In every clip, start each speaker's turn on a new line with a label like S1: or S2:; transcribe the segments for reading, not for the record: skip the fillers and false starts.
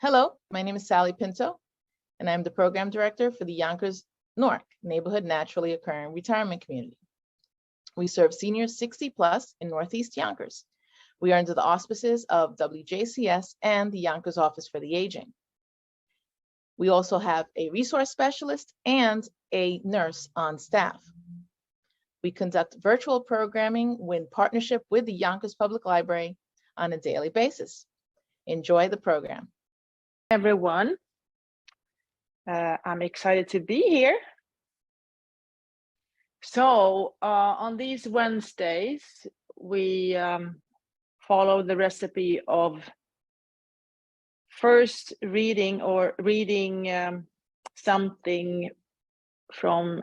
S1: Hello, my name is Sally Pinto, and I'm the Program Director for the Yonkers Newark Neighborhood Naturally Occurring Retirement Community. We serve seniors 60 plus in Northeast Yonkers. We are under the auspices of WJCS and the Yonkers Office for the Aging. We also have a resource specialist and a nurse on staff. We conduct virtual programming in partnership with the Yonkers Public Library on a daily basis. Enjoy the program.
S2: Everyone, I'm excited to be here. So on these Wednesdays, we follow the recipe of first reading something from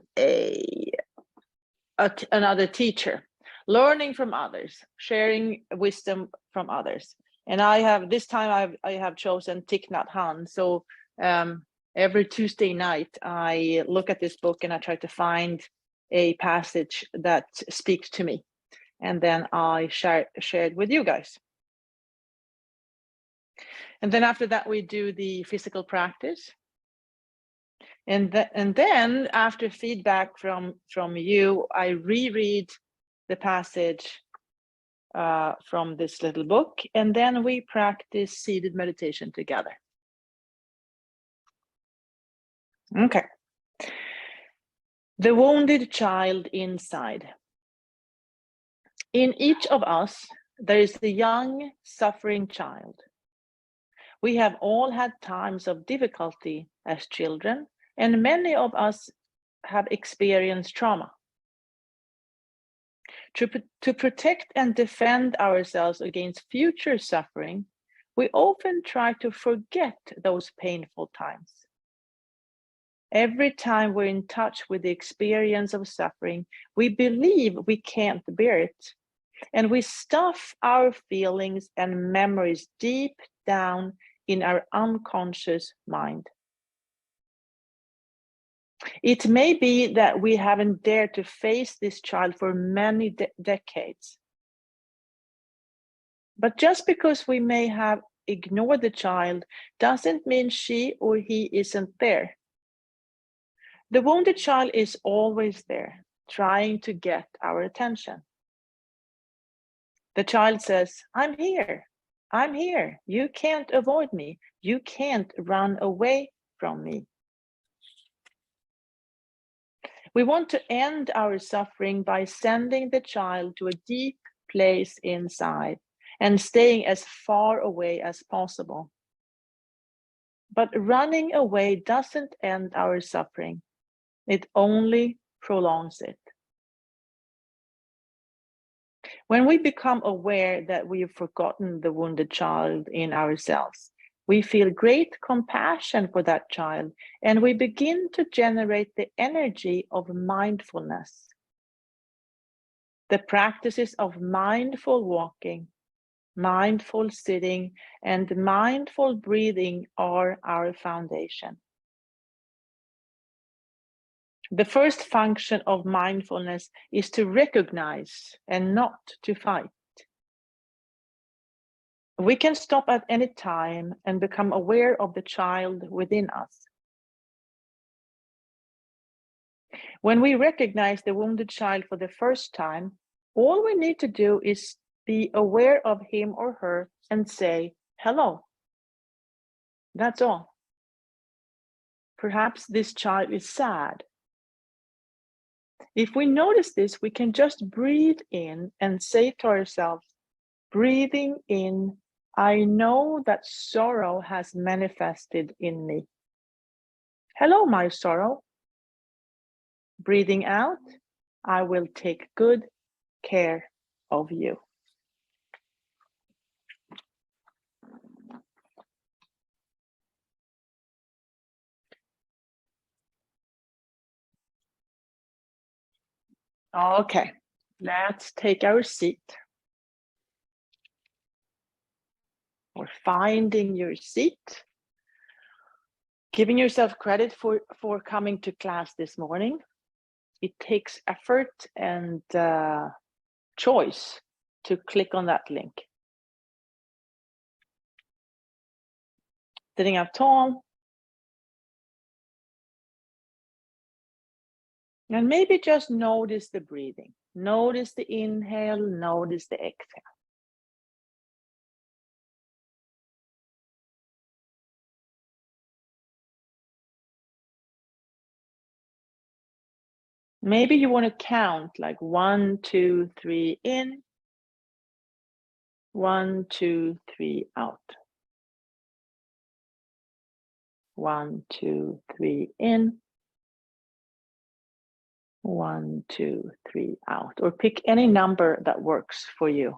S2: another teacher, learning from others, sharing wisdom from others. And I have chosen Thich Nhat Hanh. So every Tuesday night, I look at this book and I try to find a passage that speaks to me. And then I share it with you guys. And then after that, we do the physical practice. And then after feedback from you, I reread the passage from this little book, and then we practice seated meditation together. Okay. The wounded child inside. In each of us, there is a young, suffering child. We have all had times of difficulty as children, and many of us have experienced trauma. To protect and defend ourselves against future suffering, we often try to forget those painful times. Every time we're in touch with the experience of suffering, we believe we can't bear it, and we stuff our feelings and memories deep down in our unconscious mind. It may be that we haven't dared to face this child for many decades. But just because we may have ignored the child doesn't mean she or he isn't there. The wounded child is always there, trying to get our attention. The child says, I'm here. You can't avoid me. You can't run away from me. We want to end our suffering by sending the child to a deep place inside and staying as far away as possible. But running away doesn't end our suffering. It only prolongs it. When we become aware that we have forgotten the wounded child in ourselves, we feel great compassion for that child, and we begin to generate the energy of mindfulness. The practices of mindful walking, mindful sitting, and mindful breathing are our foundation. The first function of mindfulness is to recognize and not to fight. We can stop at any time and become aware of the child within us. When we recognize the wounded child for the first time, all we need to do is be aware of him or her and say, hello. That's all. Perhaps this child is sad. If we notice this, we can just breathe in and say to ourselves, breathing in, I know that sorrow has manifested in me. Hello, my sorrow. Breathing out, I will take good care of you. Okay, let's take our seat. Or finding your seat. Giving yourself credit for coming to class this morning. It takes effort and choice to click on that link. Sitting up tall. And maybe just notice the breathing. Notice the inhale, notice the exhale. Maybe you want to count like 1, 2, 3 in, 1, 2, 3 out. 1, 2, 3 in, 1, 2, 3 out, or pick any number that works for you.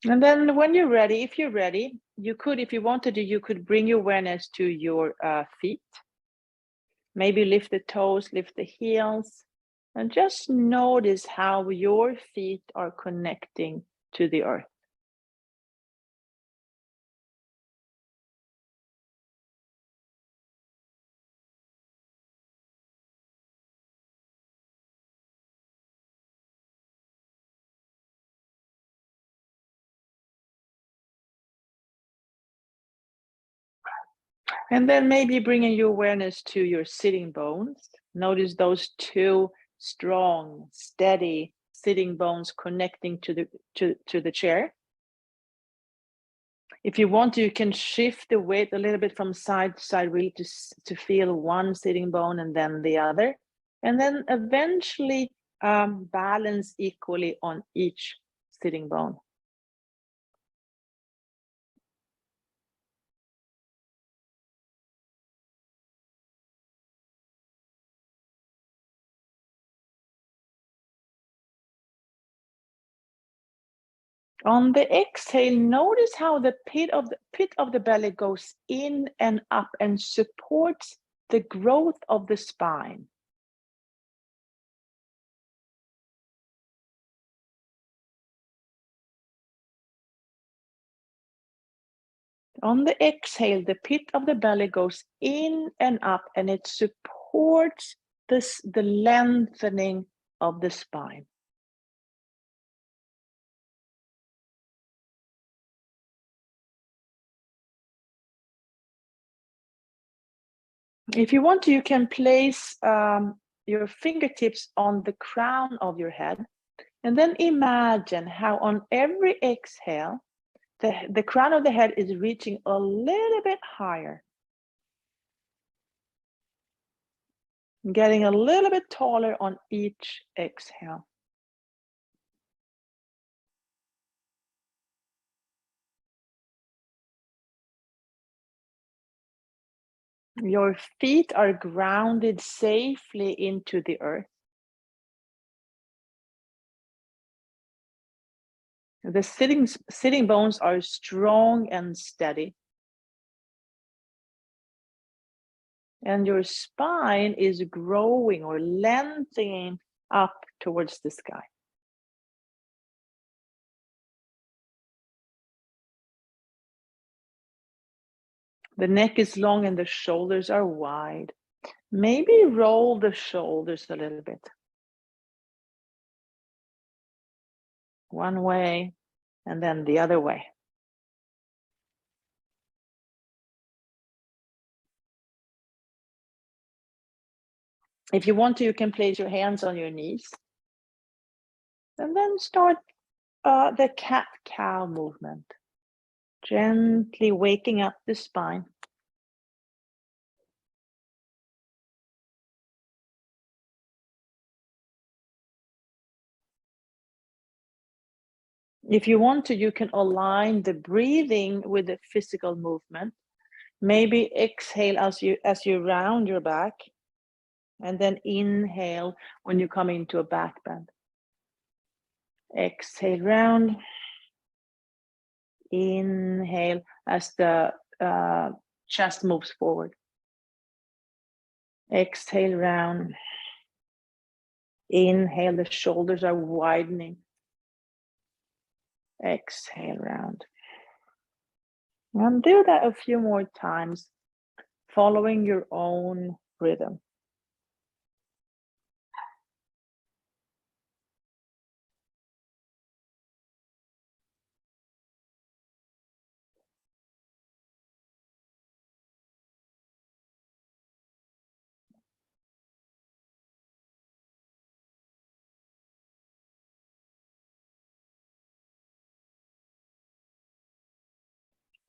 S2: And then when you're ready, if you're ready, you could, if you wanted to, you could bring your awareness to your feet. Maybe lift the toes, lift the heels, and just notice how your feet are connecting to the earth. And then maybe bringing your awareness to your sitting bones. Notice those two strong, steady sitting bones connecting to the chair. If you want to, you can shift the weight a little bit from side to side, really to feel one sitting bone and then the other. And then eventually balance equally on each sitting bone. On the exhale, notice how the pit of the belly goes in and up and supports the growth of the spine. On the exhale, the pit of the belly goes in and up and it supports the lengthening of the spine. If you want to, you can place your fingertips on the crown of your head and then imagine how on every exhale, the crown of the head is reaching a little bit higher. Getting a little bit taller on each exhale. Your feet are grounded safely into the earth. The sitting bones are strong and steady. And your spine is growing or lengthening up towards the sky. The neck is long and the shoulders are wide. Maybe roll the shoulders a little bit. One way and then the other way. If you want to, you can place your hands on your knees. And then start the cat-cow movement. Gently waking up the spine. If you want to, you can align the breathing with the physical movement. Maybe exhale as you round your back, and then inhale when you come into a back bend. Exhale round. Inhale as the chest moves forward. Exhale round. Inhale, the shoulders are widening. Exhale, round. And do that a few more times, following your own rhythm.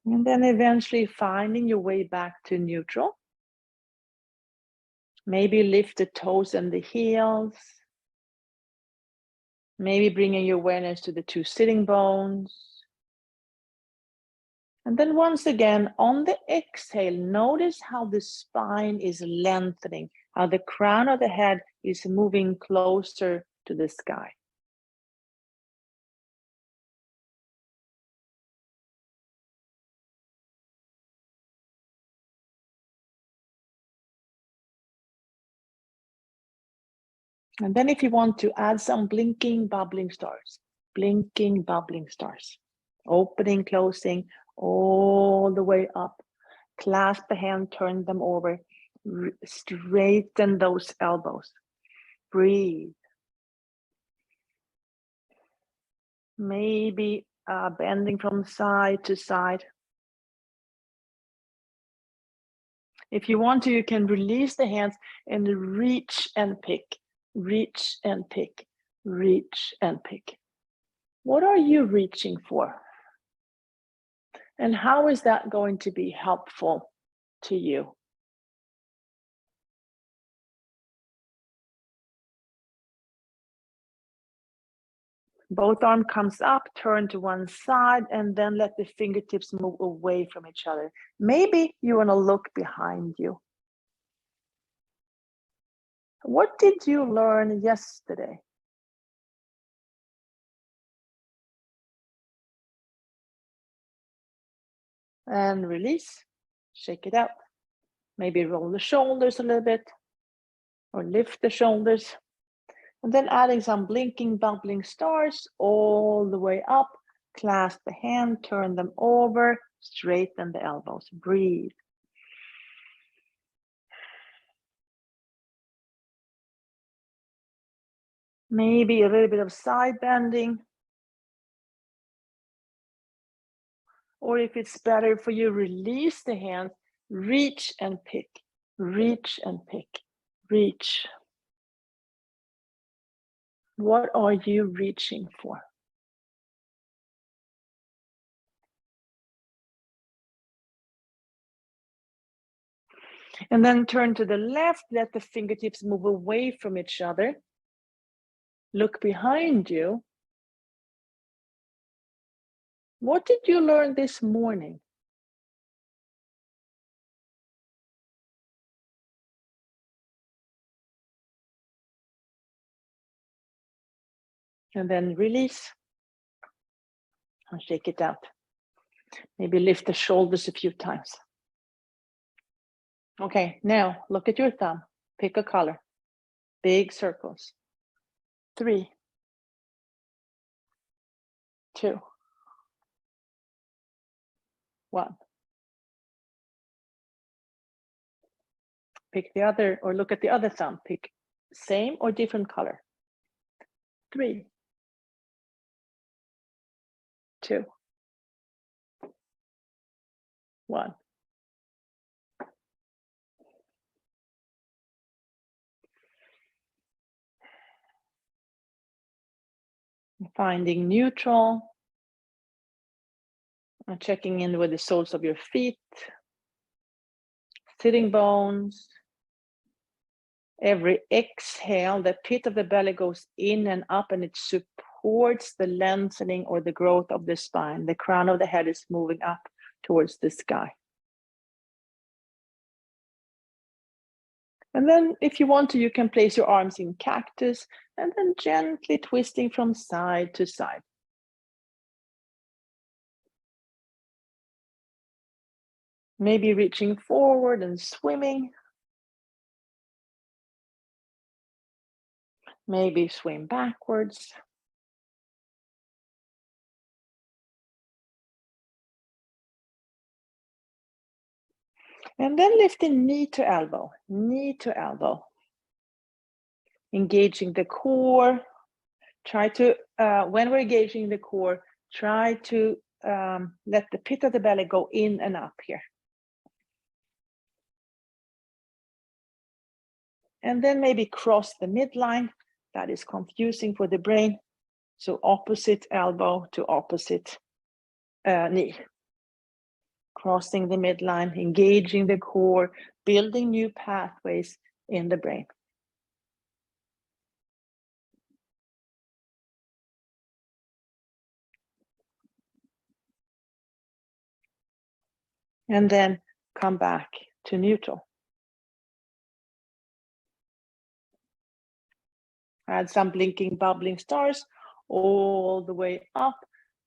S2: And then eventually finding your way back to neutral. Maybe lift the toes and the heels. Maybe bringing your awareness to the two sitting bones. And then once again, on the exhale, notice how the spine is lengthening, how the crown of the head is moving closer to the sky. And then if you want to add some blinking, bubbling stars, opening, closing, all the way up. Clasp the hand, turn them over, straighten those elbows. Breathe. Maybe bending from side to side. If you want to, you can release the hands and reach and pick, reach and pick, reach and pick. What are you reaching for? And how is that going to be helpful to you? Both arms comes up, turn to one side, and then let the fingertips move away from each other. Maybe you want to look behind you. What did you learn yesterday? And release, shake it out. Maybe roll the shoulders a little bit, or lift the shoulders. And then adding some blinking, bubbling stars all the way up. Clasp the hand, turn them over, straighten the elbows. Breathe. Maybe a little bit of side bending. Or if it's better for you, release the hands, reach and pick, reach and pick, reach. What are you reaching for? And then turn to the left, let the fingertips move away from each other. Look behind you. What did you learn this morning? And then release and shake it out. Maybe lift the shoulders a few times. Okay, now look at your thumb. Pick a color. Big circles. 3, 2, 1. Pick the other, or look at the other thumb. Pick same or different color. 3, 2, 1. Finding neutral. And checking in with the soles of your feet. Sitting bones. Every exhale, the pit of the belly goes in and up, and it supports the lengthening or the growth of the spine. The crown of the head is moving up towards the sky. And then if you want to, you can place your arms in cactus and then gently twisting from side to side. Maybe reaching forward and swimming. Maybe swim backwards. And then lifting knee to elbow, knee to elbow. Engaging the core. Try to, when we're engaging the core, try to let the pit of the belly go in and up here. And then maybe cross the midline. That is confusing for the brain. So opposite elbow to opposite knee. Crossing the midline, engaging the core, building new pathways in the brain. And then come back to neutral. Add some blinking, bubbling stars all the way up.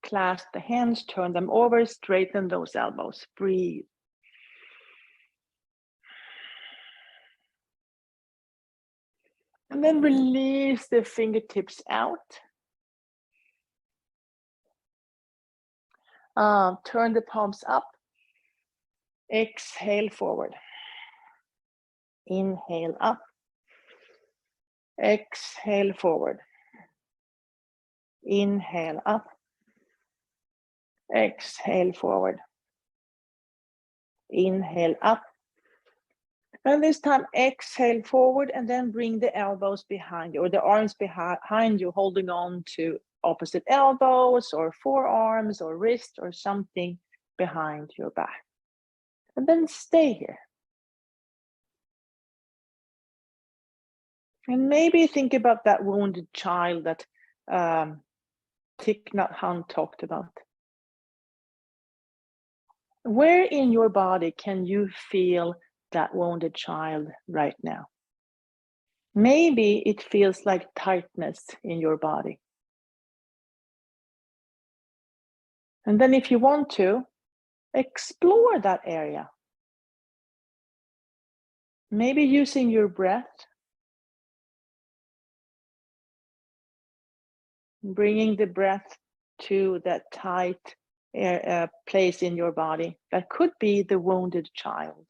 S2: Clasp the hands, turn them over, straighten those elbows. Breathe. And then release the fingertips out. Turn the palms up. Exhale forward. Inhale up. Exhale forward. Inhale up. Exhale forward. Inhale up. And this time exhale forward and then bring the elbows behind you or the arms behind you, holding on to opposite elbows or forearms or wrist or something behind your back. And then stay here. And maybe think about that wounded child that Thich Nhat Hanh talked about. Where in your body can you feel that wounded child right now? Maybe it feels like tightness in your body. And then if you want to, explore that area. Maybe using your breath, bringing the breath to that tight place in your body. That could be the wounded child.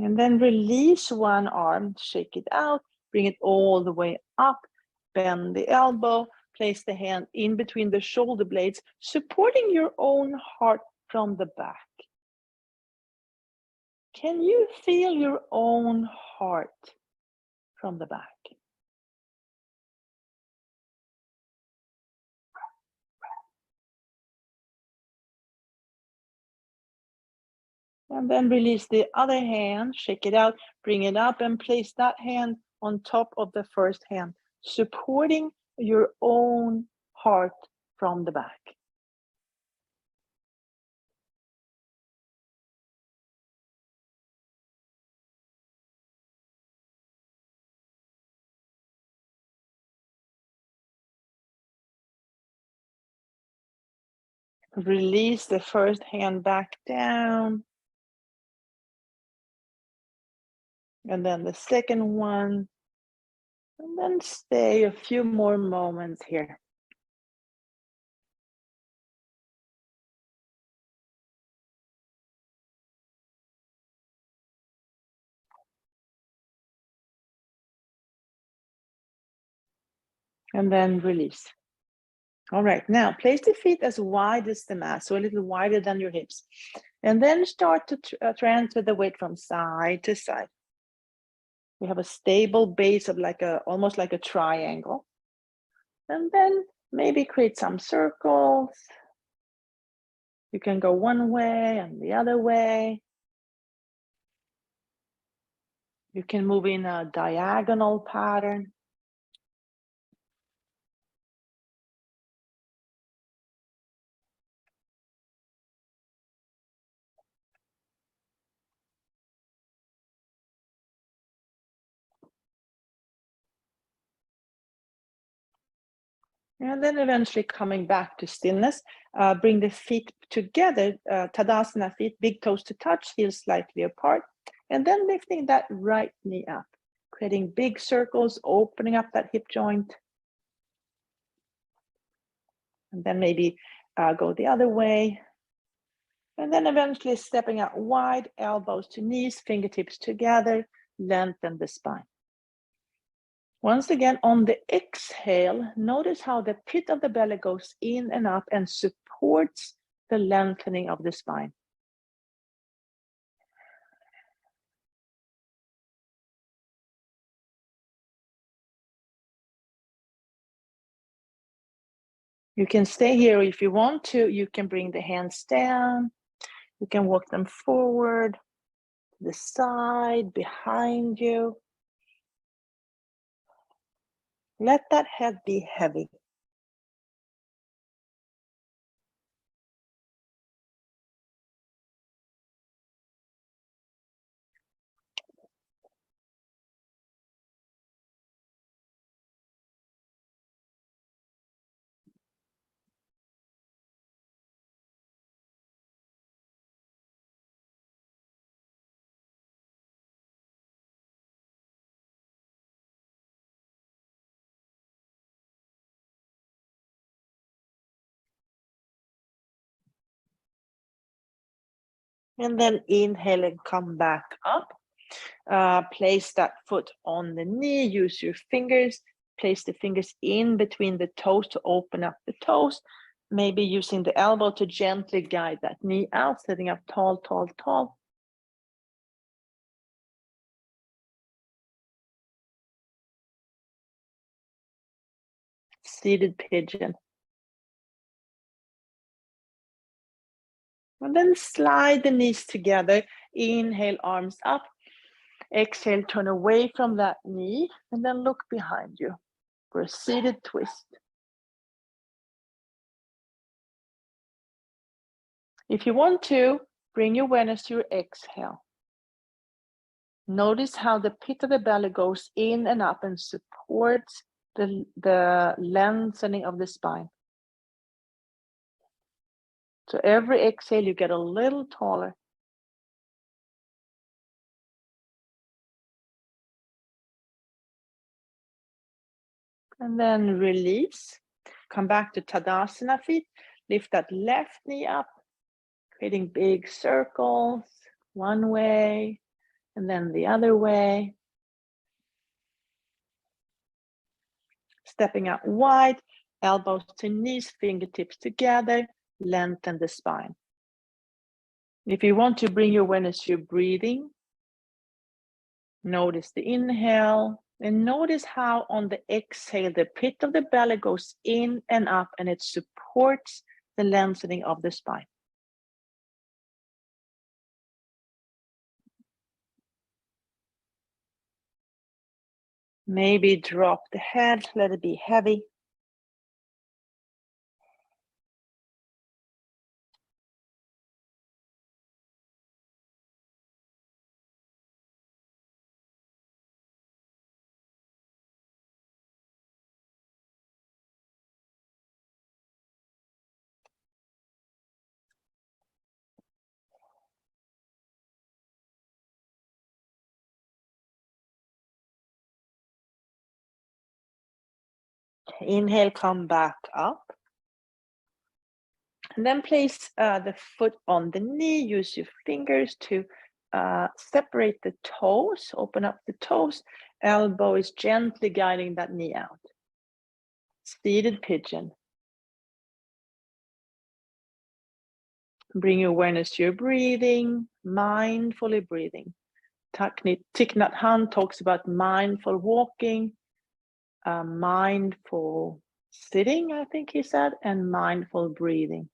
S2: And then release one arm, shake it out, bring it all the way up, bend the elbow, place the hand in between the shoulder blades, supporting your own heart from the back. Can you feel your own heart from the back? And then release the other hand, shake it out, bring it up and place that hand on top of the first hand, supporting your own heart from the back. Release the first hand back down. And then the second one. And then stay a few more moments here. And then release. All right, now place the feet as wide as the mat, so a little wider than your hips. And then start to transfer the weight from side to side. We have a stable base of almost like a triangle. And then maybe create some circles. You can go one way and the other way. You can move in a diagonal pattern. And then eventually coming back to stillness, bring the feet together, Tadasana feet, big toes to touch, heels slightly apart, and then lifting that right knee up, creating big circles, opening up that hip joint. And then maybe go the other way. And then eventually stepping out wide, elbows to knees, fingertips together, lengthen the spine. Once again, on the exhale, notice how the pit of the belly goes in and up and supports the lengthening of the spine. You can stay here if you want to. You can bring the hands down. You can walk them forward, to the side, behind you. Let that head be heavy. And then inhale and come back up. Place that foot on the knee, use your fingers, place the fingers in between the toes to open up the toes, maybe using the elbow to gently guide that knee out, sitting up tall, tall, tall. Seated pigeon. And then slide the knees together, inhale, arms up, exhale, turn away from that knee, and then look behind you for a seated twist. If you want to, bring your awareness to your exhale. Notice how the pit of the belly goes in and up and supports the lengthening of the spine. So every exhale, you get a little taller. And then release. Come back to Tadasana feet. Lift that left knee up, creating big circles, one way, and then the other way. Stepping out wide, elbows to knees, fingertips together, lengthen the spine. If you want to bring your awareness to your breathing, notice the inhale and notice how on the exhale, the pit of the belly goes in and up and it supports the lengthening of the spine. Maybe drop the head, let it be heavy. Inhale, come back up. And then place the foot on the knee. Use your fingers to separate the toes, open up the toes. Elbow is gently guiding that knee out. Seated pigeon. Bring your awareness to your breathing, mindfully breathing. Thich Nhat Hanh talks about mindful walking, mindful sitting, I think he said, and mindful breathing.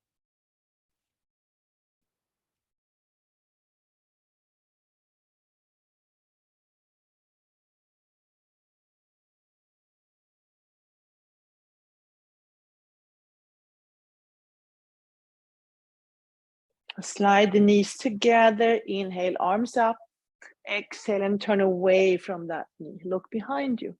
S2: Slide the knees together, inhale, arms up, exhale and turn away from that knee. Look behind you.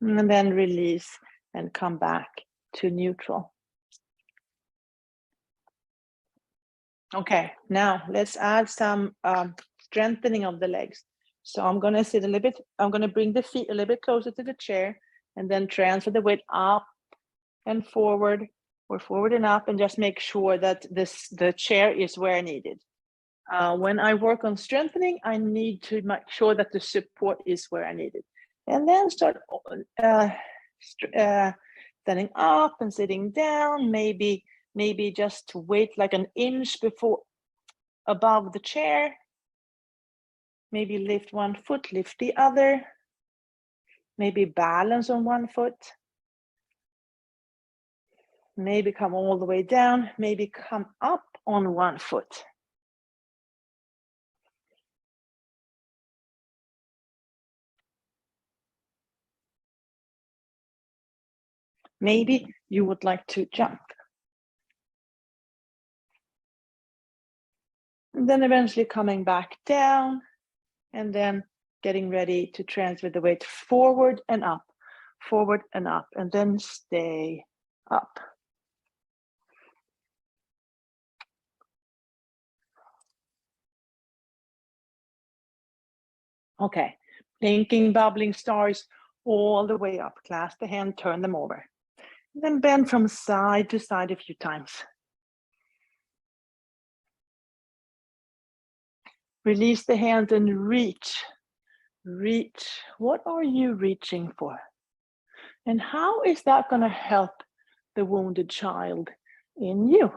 S2: And then release and come back to neutral. Okay, now let's add some strengthening of the legs. So I'm going to sit a little bit, I'm going to bring the feet a little bit closer to the chair and then transfer the weight up and forward, or forward and up, and just make sure that the chair is where needed. When I work on strengthening, I need to make sure that the support is where I need it. And then start standing up and sitting down, maybe just wait like an inch before above the chair. Maybe lift one foot, lift the other. Maybe balance on one foot. Maybe come all the way down, maybe come up on one foot. Maybe you would like to jump. And then eventually coming back down, and then getting ready to transfer the weight forward and up, and then stay up. Okay, blinking, bubbling stars all the way up. Clasp the hand, turn them over. And then bend from side to side a few times. Release the hand and reach. Reach. What are you reaching for? And how is that going to help the wounded child in you?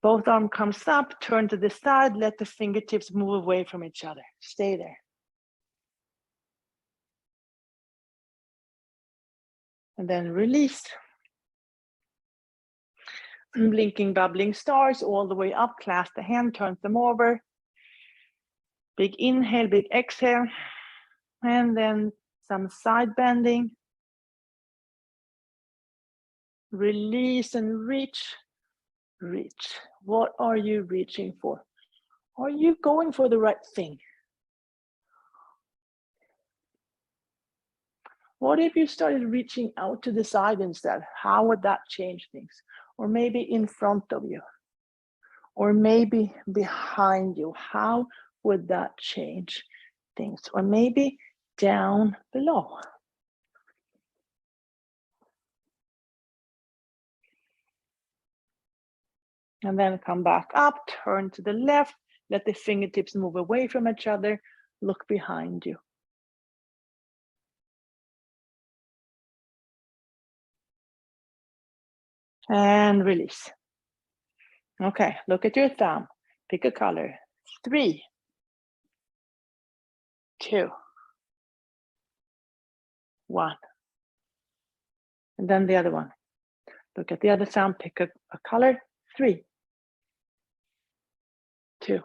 S2: Both arms comes up, turn to the side, let the fingertips move away from each other. Stay there. And then release. Blinking, bubbling stars all the way up, clasp the hand, turn them over. Big inhale, big exhale. And then some side bending. Release and reach. Reach. What are you reaching for? Are you going for the right thing? What if you started reaching out to the side instead? How would that change things? Or maybe in front of you, or maybe behind you. How would that change things? Or maybe down below. And then come back up, turn to the left, let the fingertips move away from each other, look behind you. And release. Okay, look at your thumb, pick a color. 3, 2, 1. And then the other one. Look at the other thumb, pick a color. 3, 2,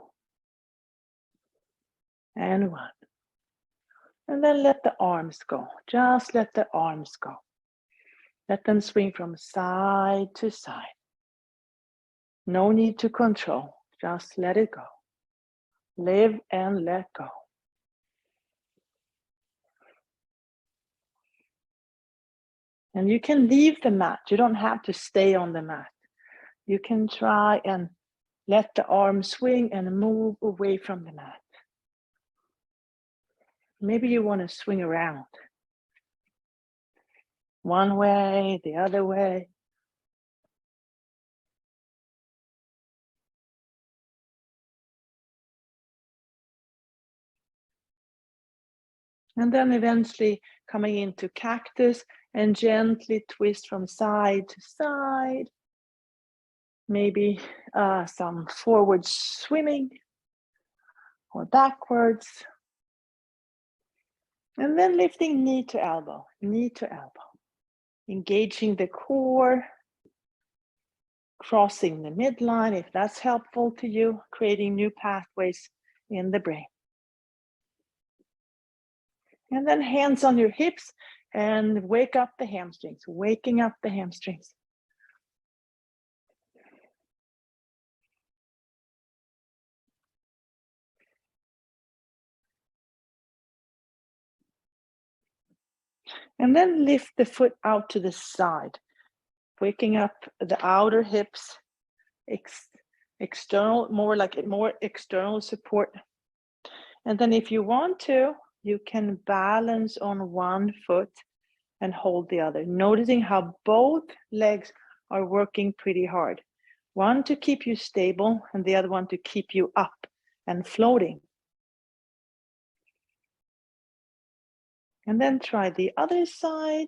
S2: and 1. And then let the arms go. Just let the arms go. Let them swing from side to side. No need to control. Just let it go. Live and let go. And you can leave the mat. You don't have to stay on the mat. You can try and let the arms swing and move away from the mat. Maybe you want to swing around. One way, the other way. And then eventually coming into cactus and gently twist from side to side. Maybe some forward swimming or backwards. And then lifting knee to elbow, engaging the core, crossing the midline if that's helpful to you, creating new pathways in the brain. And then hands on your hips and wake up the hamstrings, waking up the hamstrings. And then lift the foot out to the side, waking up the outer hips, external, more external support. And then if you want to, you can balance on one foot and hold the other, noticing how both legs are working pretty hard. One to keep you stable and the other one to keep you up and floating. And then try the other side.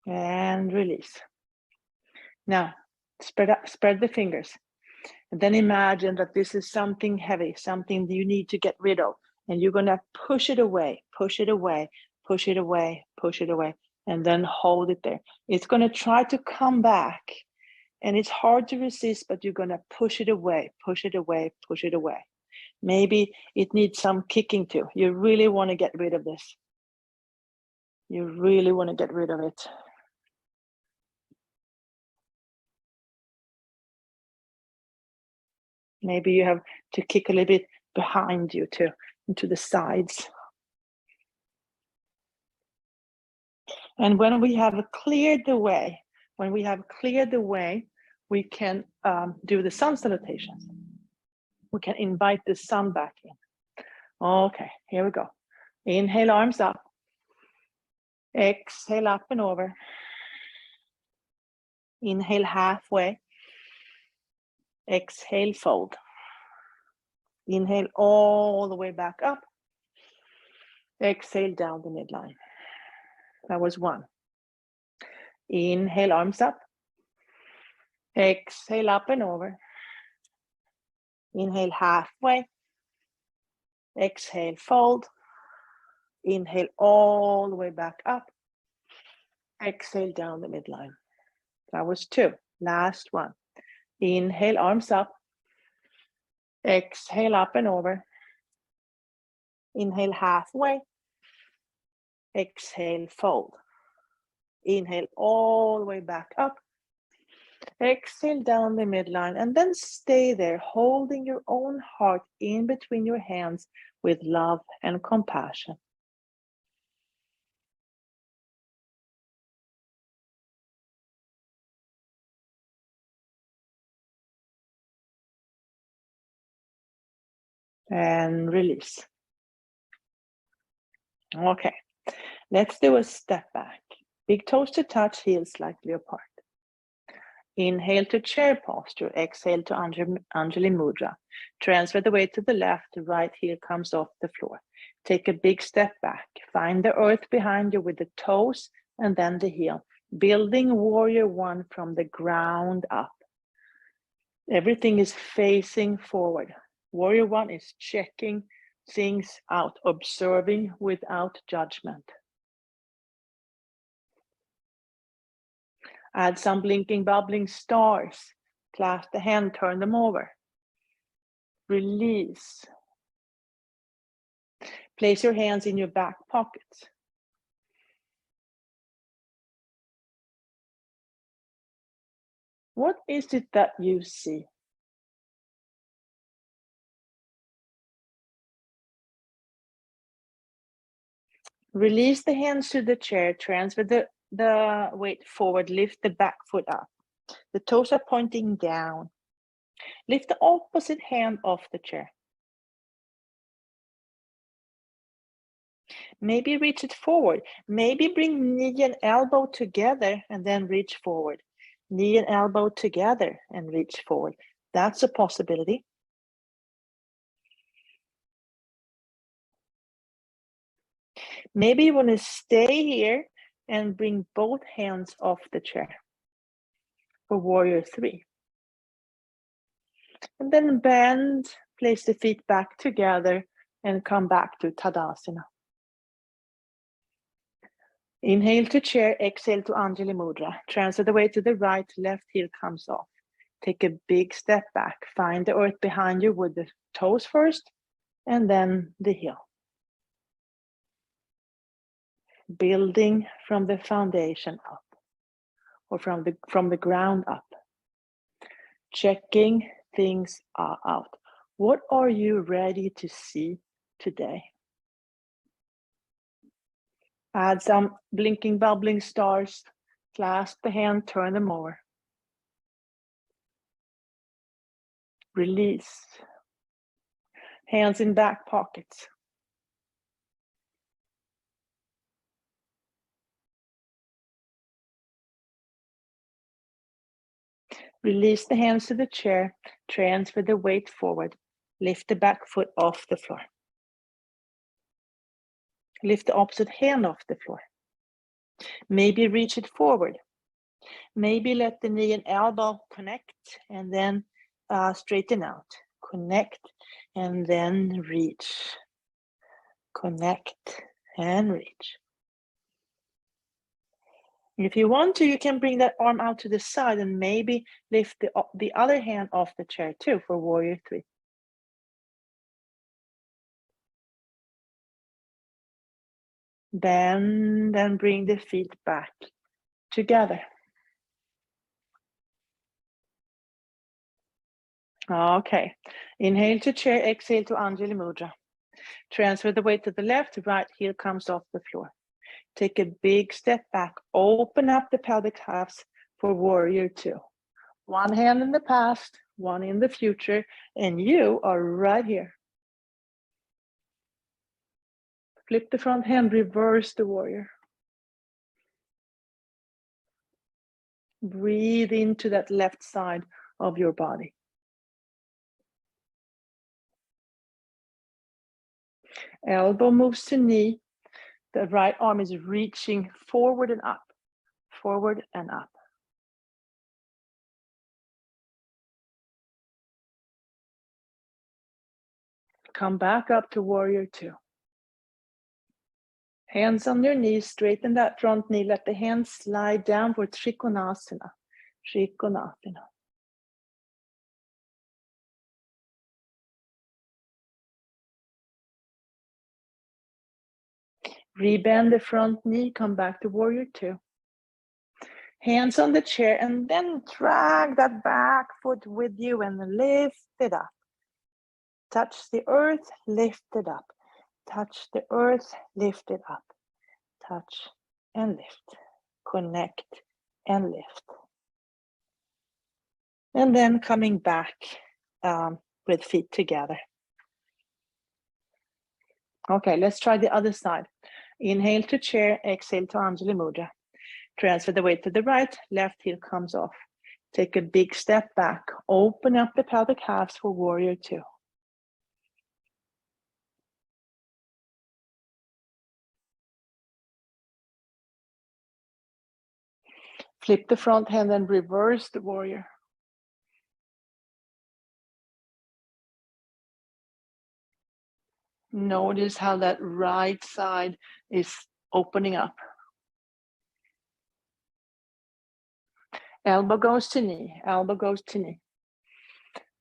S2: And release. Now, spread the fingers. And then imagine that this is something heavy, something that you need to get rid of. And you're going to push it away, push it away, push it away, push it away, and then hold it there. It's going to try to come back. And it's hard to resist, but you're going to push it away, push it away, push it away. Maybe it needs some kicking too. You really want to get rid of this. You really want to get rid of it. Maybe you have to kick a little bit behind you too, into the sides. And when we have cleared the way, we can do the sun salutations. We can invite the sun back in. Okay, here we go. Inhale, arms up. Exhale, up and over. Inhale, halfway. Exhale, fold. Inhale all the way back up. Exhale down the midline. That was one. Inhale, arms up. Exhale, up and over. Inhale, halfway. Exhale, fold. Inhale all the way back up. Exhale down the midline. That was two. Last one. Inhale, arms up. Exhale, up and over. Inhale, halfway. Exhale, fold. Inhale all the way back up. Exhale down the midline, and then stay there, holding your own heart in between your hands with love and compassion. And release. Okay, let's do a step back. Big toes to touch, heels slightly apart. Inhale to chair posture, exhale to Anjali Mudra. Transfer the weight to the left, the right heel comes off the floor. Take a big step back. Find the earth behind you with the toes and then the heel. Building warrior one from the ground up. Everything is facing forward. Warrior one is checking things out, observing without judgment. Add some blinking, bubbling stars. Clasp the hand, turn them over. Release. Place your hands in your back pockets. What is it that you see? Release the hands to the chair, transfer the weight forward, lift the back foot up. The toes are pointing down. Lift the opposite hand off the chair. Maybe reach it forward. Maybe bring knee and elbow together and then reach forward. Knee and elbow together and reach forward. That's a possibility. Maybe you want to stay here and bring both hands off the chair for warrior three. And then bend, place the feet back together and come back to Tadasana. Inhale to chair, exhale to Anjali Mudra. Transfer the weight to the right, left heel comes off. Take a big step back. Find the earth behind you with the toes first and then the heel. Building from the foundation up. or from the ground up. Checking things out. What are you ready to see today? Add some blinking, bubbling stars. Clasp the hand, turn them over. Release. Hands in back pockets. Release the hands to the chair. Transfer the weight forward. Lift the back foot off the floor. Lift the opposite hand off the floor. Maybe reach it forward. Maybe let the knee and elbow connect and then straighten out. Connect and then reach. Connect and reach. If you want to, you can bring that arm out to the side and maybe lift the other hand off the chair too for warrior 3. Then bring the feet back together. Okay, inhale to chair, exhale to Anjali Mudra. Transfer the weight to the left, right heel comes off the floor. Take a big step back, open up the pelvic halves for warrior 2. One hand in the past, one in the future, and you are right here. Flip the front hand, reverse the warrior. Breathe into that left side of your body. Elbow moves to knee. The right arm is reaching forward and up, forward and up. Come back up to warrior 2. Hands on your knees, straighten that front knee. Let the hands slide down for Trikonasana. Trikonasana. Rebend the front knee, come back to warrior 2. Hands on the chair and then drag that back foot with you and lift it up. Touch the earth, lift it up. Touch the earth, lift it up. Touch and lift. Connect and lift. And then coming back with feet together. Okay, let's try the other side. Inhale to chair, exhale to Anjali Mudra. Transfer the weight to the right, left heel comes off. Take a big step back, open up the pelvic halves for warrior 2. Flip the front hand and reverse the warrior. Notice how that right side is opening up. Elbow goes to knee, elbow goes to knee.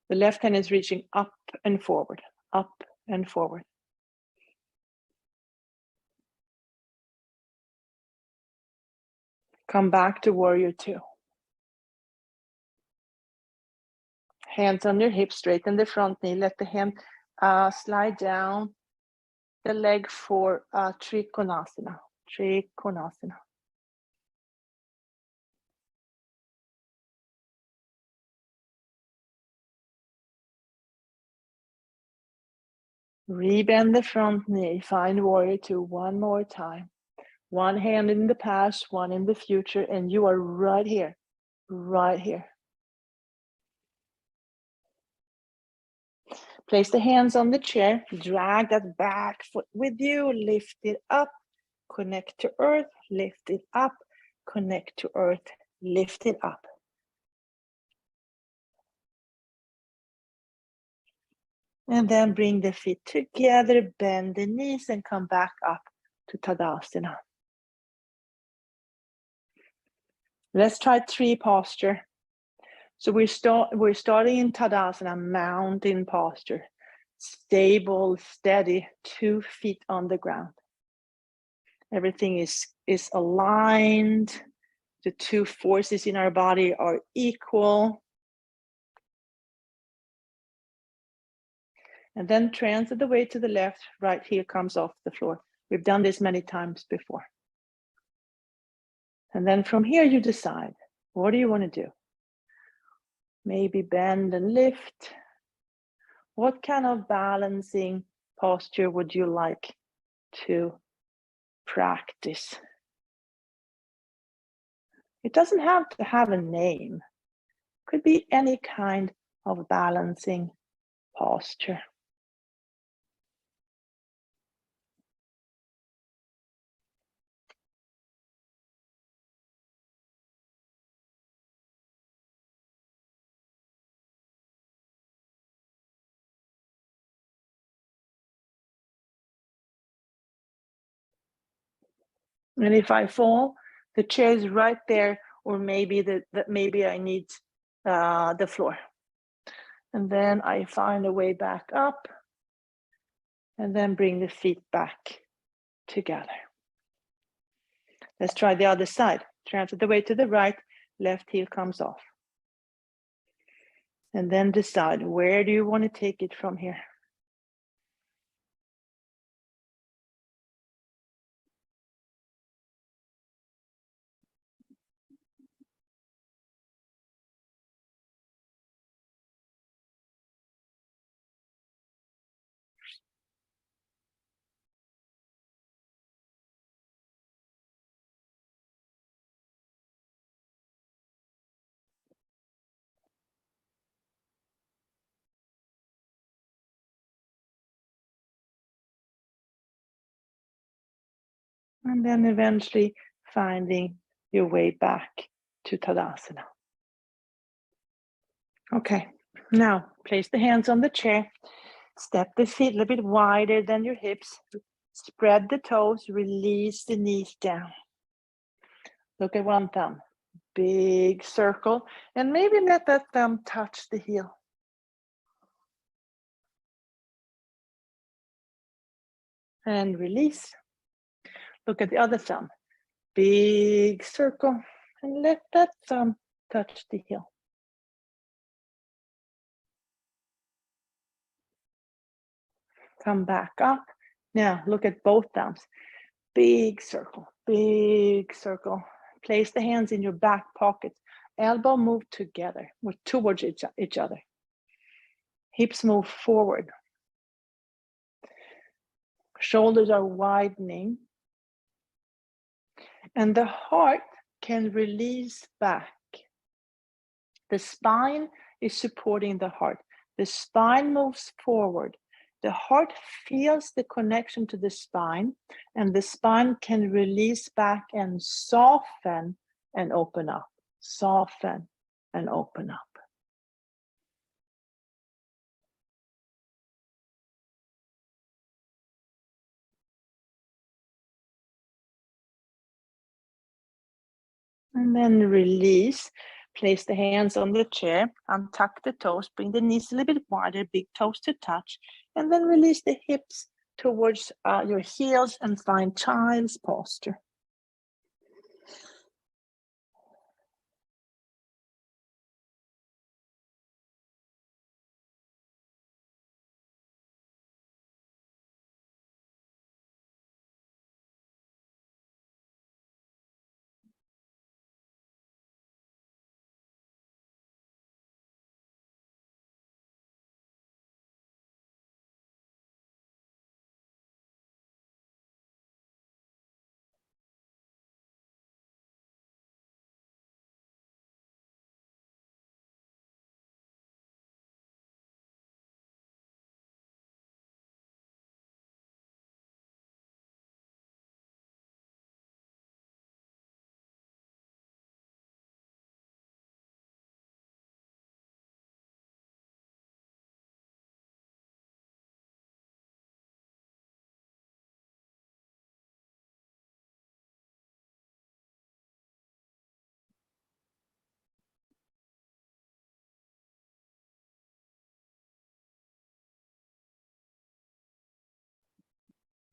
S2: The left hand is reaching up and forward, up and forward. Come back to warrior 2. Hands on your hips, straighten the front knee. Let the hand slide down the leg for Trikonasana. Trikonasana. Rebend the front knee. Find warrior 2 one more time. One hand in the past, one in the future, and you are right here, right here. Place the hands on the chair, drag that back foot with you, lift it up, connect to earth, lift it up, connect to earth, lift it up. And then bring the feet together, bend the knees and come back up to Tadasana. Let's try tree posture. So we're starting in Tadasana, mountain posture. Stable, steady, 2 feet on the ground. Everything is aligned. the two forces in our body are equal. And then transfer the weight to the left, right heel comes off the floor. We've done this many times before. And then from here you decide, what do you want to do? Maybe bend and lift. What kind of balancing posture would you like to practice? It doesn't have to have a name. It could be any kind of balancing posture. And if I fall, the chair is right there, or maybe maybe I need the floor. And then I find a way back up, and then bring the feet back together. Let's try the other side. Transfer the weight to the right, left heel comes off. And then decide, where do you want to take it from here? And then eventually finding your way back to Tadasana. Okay, now place the hands on the chair. Step the feet a little bit wider than your hips. Spread the toes, release the knees down. Look at one thumb, big circle, and maybe let that thumb touch the heel. And release. Look at the other thumb, big circle, and let that thumb touch the heel. Come back up. Now look at both thumbs, big circle, big circle. Place the hands in your back pocket. Elbow move together, or towards each other. Hips move forward. Shoulders are widening. And the heart can release back. The spine is supporting the heart. The spine moves forward. The heart feels the connection to the spine, and the spine can release back and soften and open up. Soften and open up. And then release. Place the hands on the chair, untuck the toes, bring the knees a little bit wider, big toes to touch, and then release the hips towards your heels and find child's posture.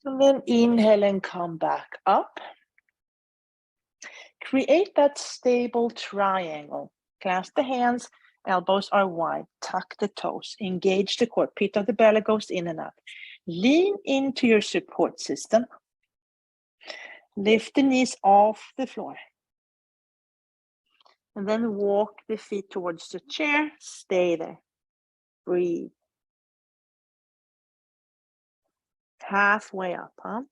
S2: And then inhale and come back up. Create that stable triangle. Clasp the hands, elbows are wide, tuck the toes, engage the core, pit of the belly goes in and up. Lean into your support system. Lift the knees off the floor. And then walk the feet towards the chair. Stay there. Breathe. Halfway up, huh?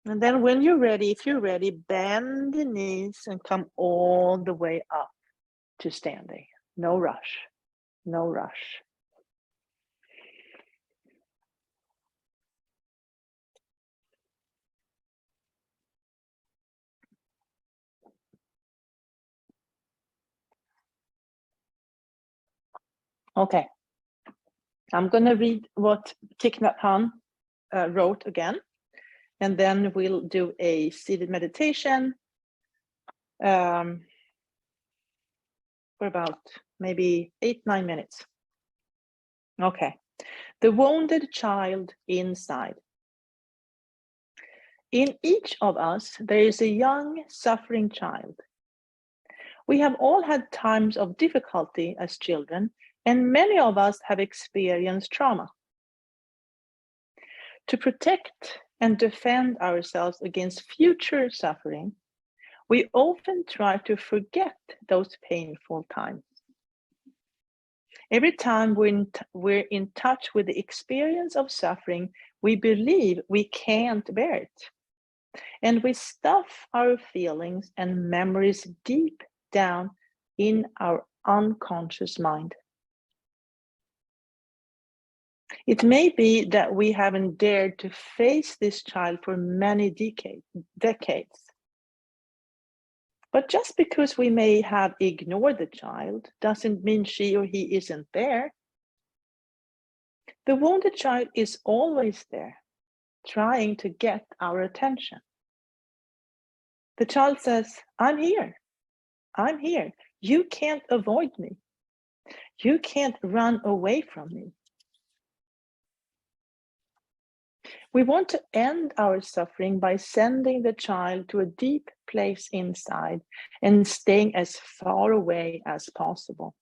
S2: And then when you're ready, if you're ready, bend the knees and come all the way up to standing. No rush. No rush. Okay. I'm going to read what Thich Nhat Hanh wrote again, and then we'll do a seated meditation for about maybe 8-9 minutes. Okay. The wounded child inside. In each of us, there is a young, suffering child. We have all had times of difficulty as children, and many of us have experienced trauma. To protect and defend ourselves against future suffering, we often try to forget those painful times. Every time we're in touch with the experience of suffering, we believe we can't bear it. And we stuff our feelings and memories deep down in our unconscious mind. It may be that we haven't dared to face this child for many decades. But just because we may have ignored the child doesn't mean she or he isn't there. The wounded child is always there, trying to get our attention. The child says, I'm here. I'm here. You can't avoid me. You can't run away from me. We want to end our suffering by sending the child to a deep place inside and staying as far away as possible.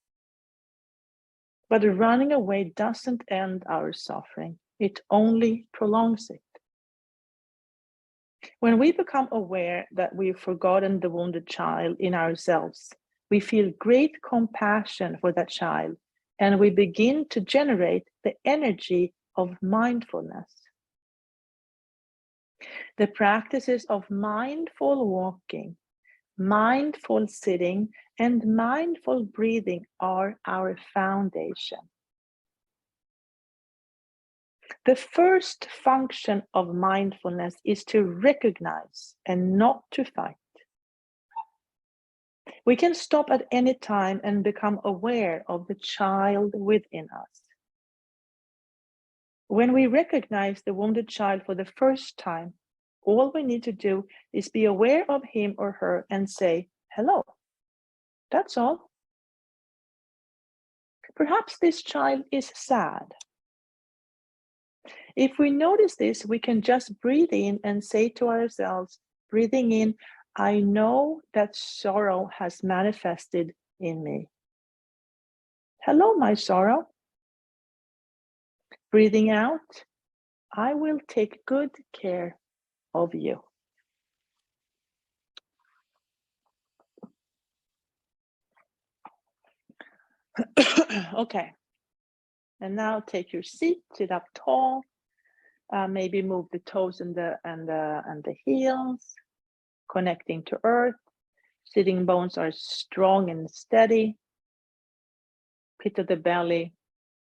S2: But running away doesn't end our suffering. It only prolongs it. When we become aware that we've forgotten the wounded child in ourselves, we feel great compassion for that child, and we begin to generate the energy of mindfulness. The practices of mindful walking, mindful sitting, and mindful breathing are our foundation. The first function of mindfulness is to recognize and not to fight. We can stop at any time and become aware of the child within us. When we recognize the wounded child for the first time, all we need to do is be aware of him or her and say, hello. That's all. Perhaps this child is sad. If we notice this, we can just breathe in and say to ourselves, breathing in, I know that sorrow has manifested in me. Hello, my sorrow. Breathing out, I will take good care of you. Okay. And now take your seat, sit up tall. Maybe move the toes and the heels, connecting to earth. Sitting bones are strong and steady. Pit of the belly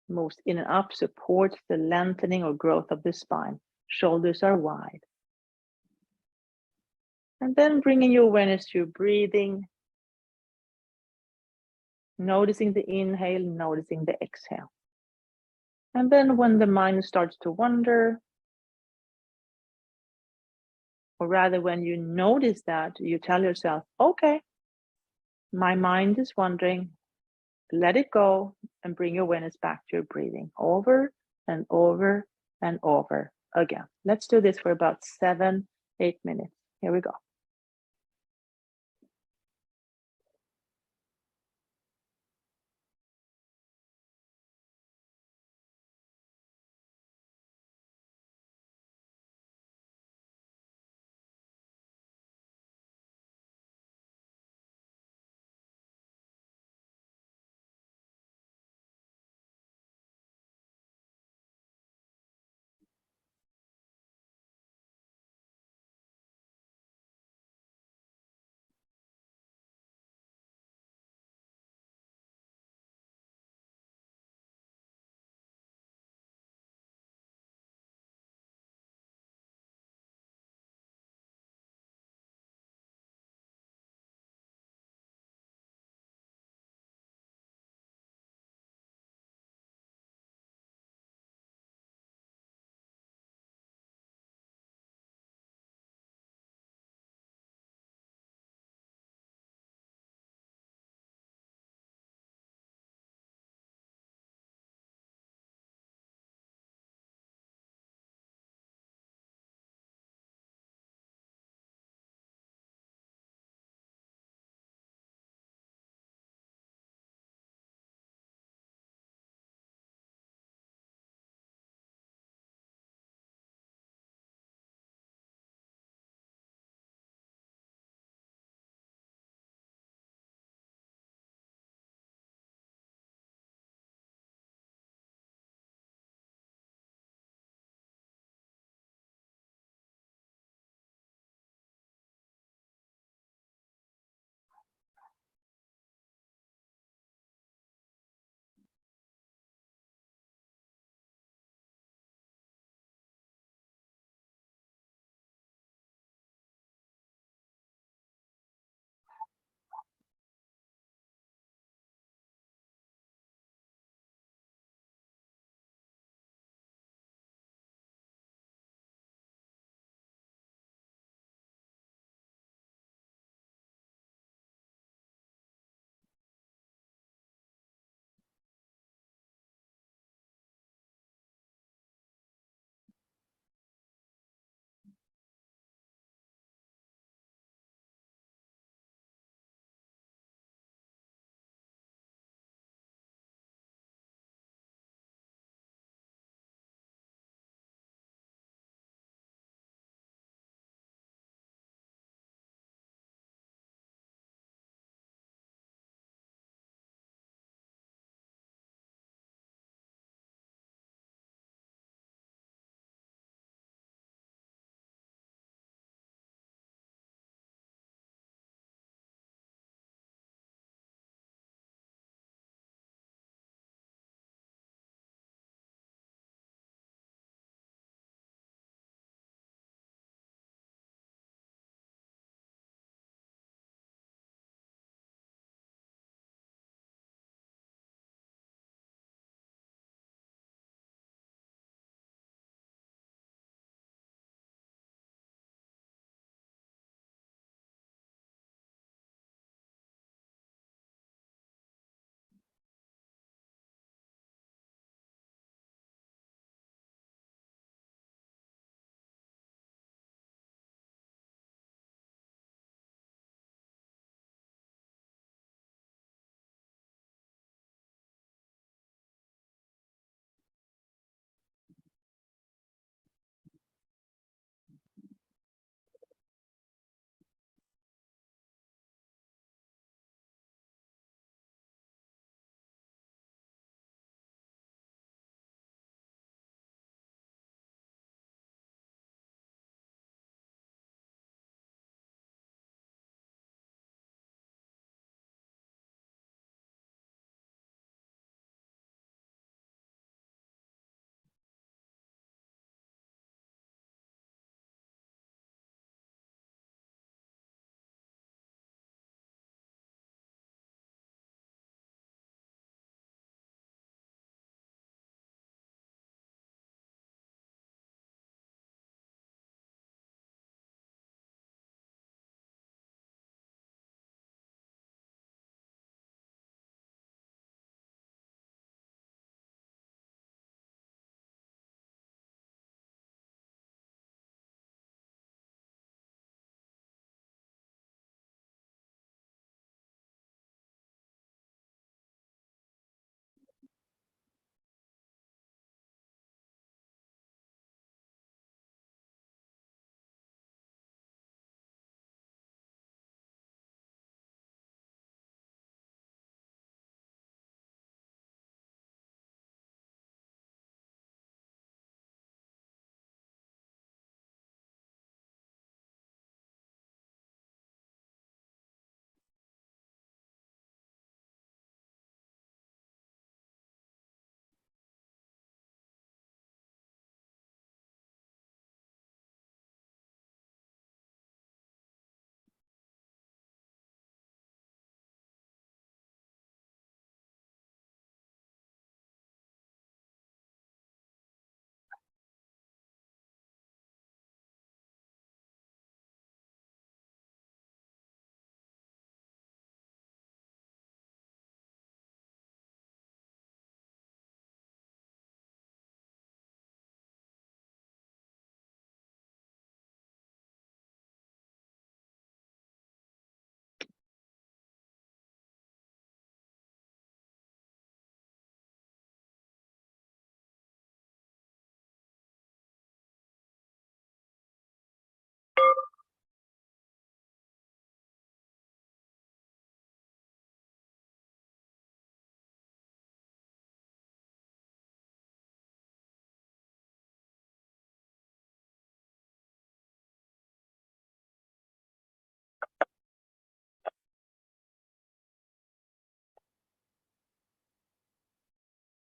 S2: moves in and up, supports the lengthening or growth of the spine. Shoulders are wide. And then bringing your awareness to your breathing, noticing the inhale, noticing the exhale. And then when the mind starts to wander, or rather when you notice that, you tell yourself, okay, my mind is wandering, let it go and bring your awareness back to your breathing over and over and over again. Let's do this for about 7, 8 minutes. Here we go.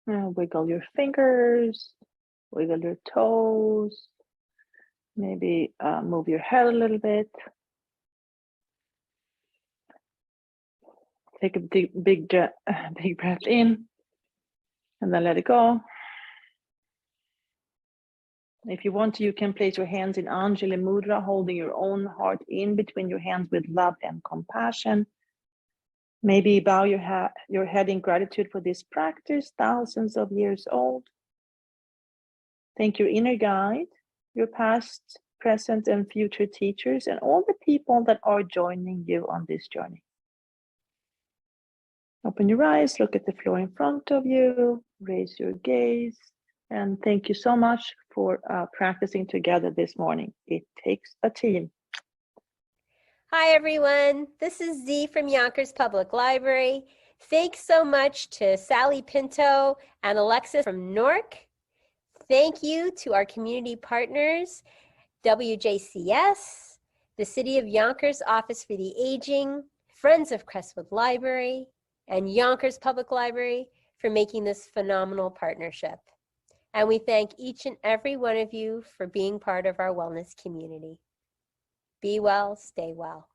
S2: Wiggle your fingers, wiggle your toes, maybe move your head a little bit. Take a big breath in and then let it go. If you want to, you can place your hands in Anjali Mudra, holding your own heart in between your hands with love and compassion. Maybe bow your head in gratitude for this practice, thousands of years old. Thank your inner guide, your past, present, and future teachers, and all the people that are joining you on this journey. Open your eyes, look at the floor in front of you, raise your gaze, and thank you so much for practicing together this morning. It takes a team.
S3: Hi, everyone. This is Zee from Yonkers Public Library. Thanks so much to Sally Pinto and Alexis from Newark. Thank you to our community partners, WJCS, the City of Yonkers Office for the Aging, Friends of Crestwood Library, and Yonkers Public Library for making this phenomenal partnership. And we thank each and every one of you for being part of our wellness community. Be well, stay well.